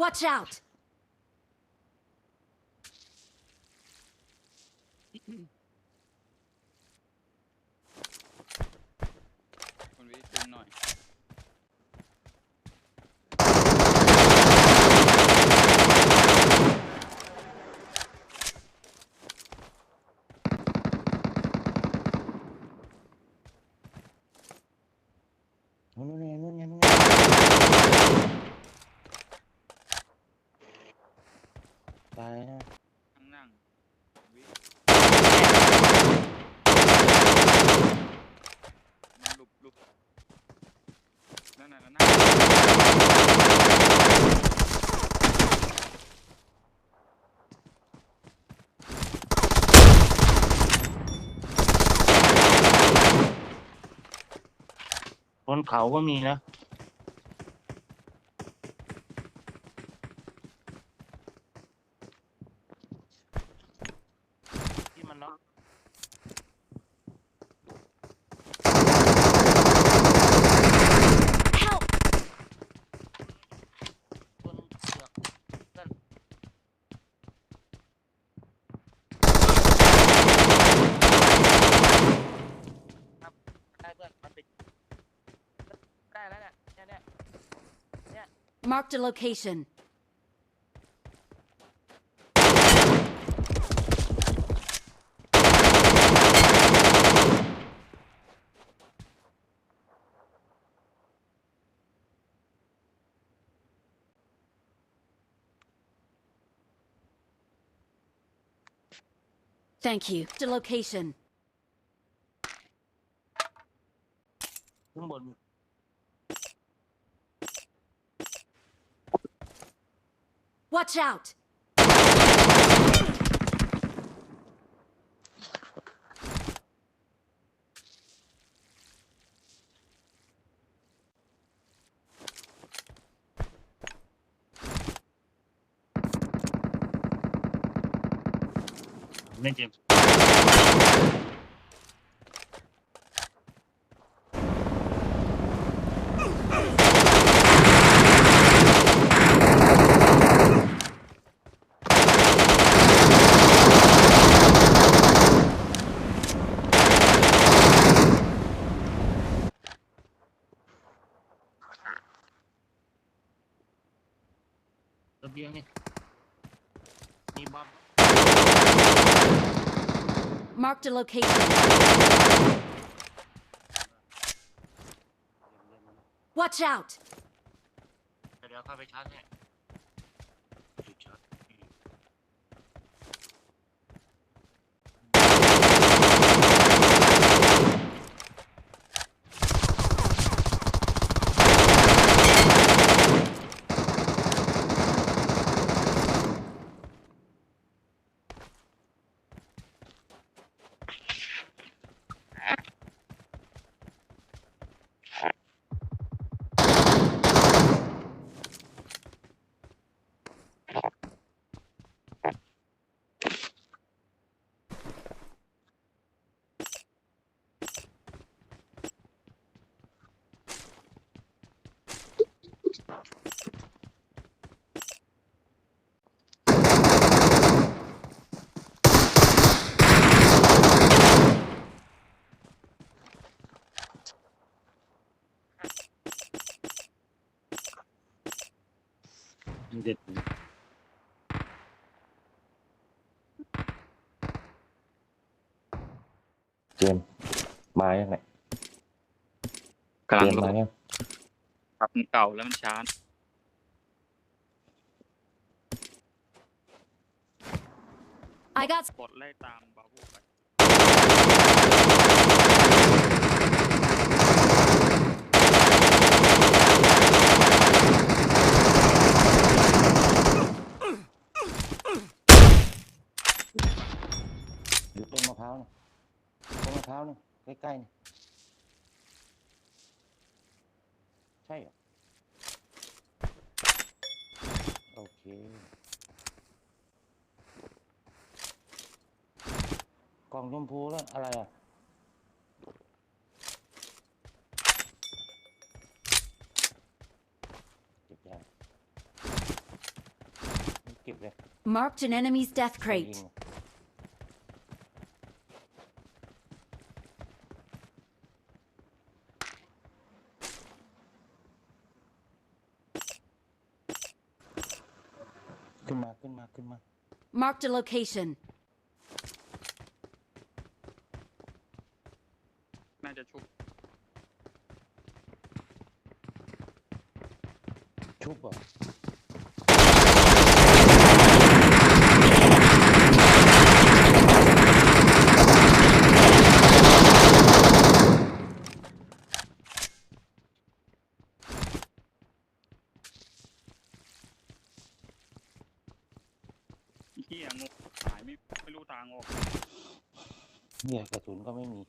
Watch out! คุณวิตึงหน่อยนู่นไงนู่นไงนู่นไงตายนะ นั่งวิมันลุบนั่นน่ะนั่นบนเขาก็มีนะที่มันล็อก Help! บนเสือกเพื่อนครับได้เพื่อนมันปิดได้แล้วเนี่ย Marked a location. Thank you. The location. ข้างบน Watch out! เล่นเกมระเบียงนี่มีบอม Marked a location. Watch out! เดี๋ยวเข้าไปชาร์จให้ชาร์จเด็ดเจมมายังไง กำลัง มายัง ปรับเก่าแล้วมันช้า I got ปลดไล่ตามบาบูไปอยู่ต้นมะพร้าวนะต้นมะพร้าวนะใกล้ๆนี่ใช่เหรอโอเคกล่องชมพูแล้วอะไรอ่ะเก็บได้ บเลย Marked an enemy's death ยิ crate. งขึ้นมาขึ้นมาขึ้นมา Marked a location. น่าจะชุบ ชุบเหรอ เฮียงงหายไม่รู้ทางออก เนี่ยกระสุนก็ไม่มี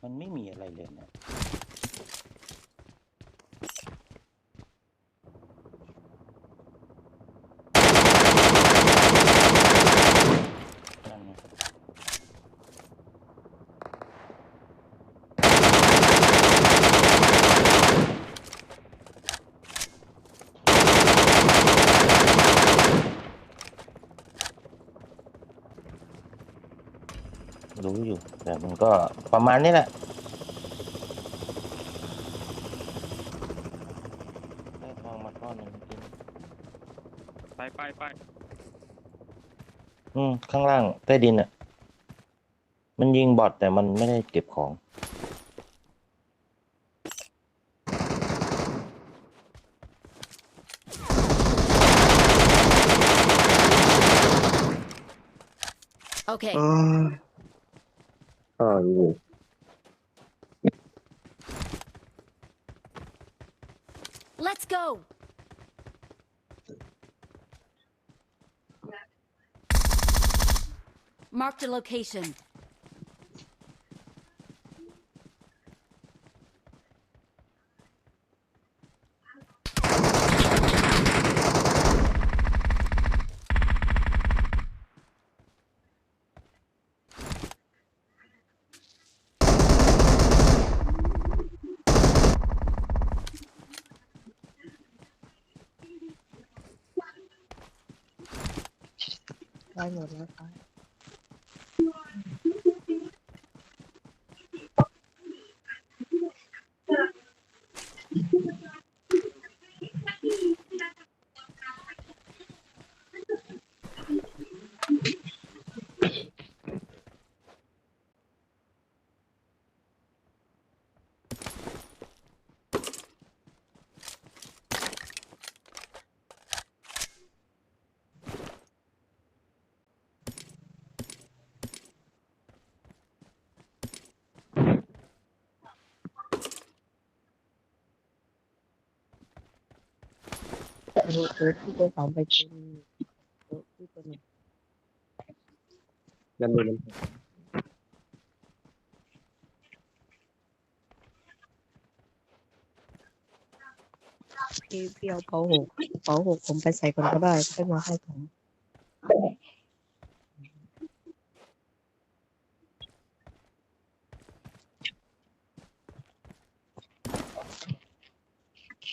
มันไม่มีอะไรเลยนะนั่นไง รู้อยู่ แต่มันก็ประมาณนี้แหละได้ทองมาก้อนหนึ่งกิน ไป ข้างล่างใต้ดินอ่ะ มันยิงบอทแต่มันไม่ได้เก็บของ Okay. อยู่ Let's go. Marked a location. Có một nữa có. Cái cô phòng phải trên cái cô này. ด้านบนนั้น พี่เอาเป๋าหกผมไปใส่ก่อนก็ได้ค่อยมาให้ผม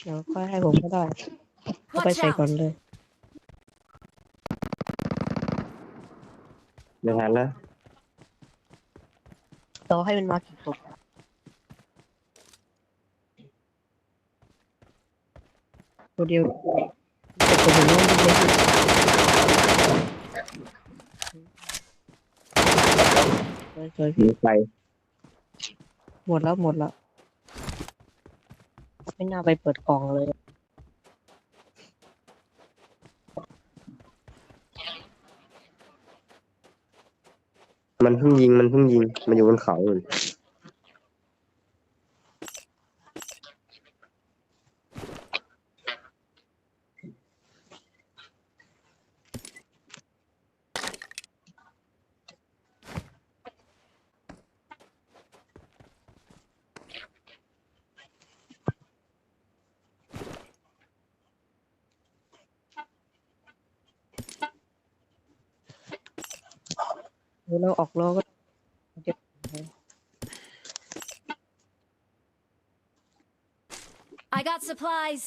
เดี๋ยวค่อยให้ผมก็ได้เอาไป Watch ใส่ก่อน out. เลย เดี๋ยวหันแล้ว ต่อให้มันมากี่ตัวตัวเดียวแต่ตัวเดียวมันเยอะสวย มีไฟ หมดแล้วไม่น่าไปเปิดกล่องเลย มันเพิ่งยิงมันอยู่บนเขาเลย เราออกล้อก็ I got supplies.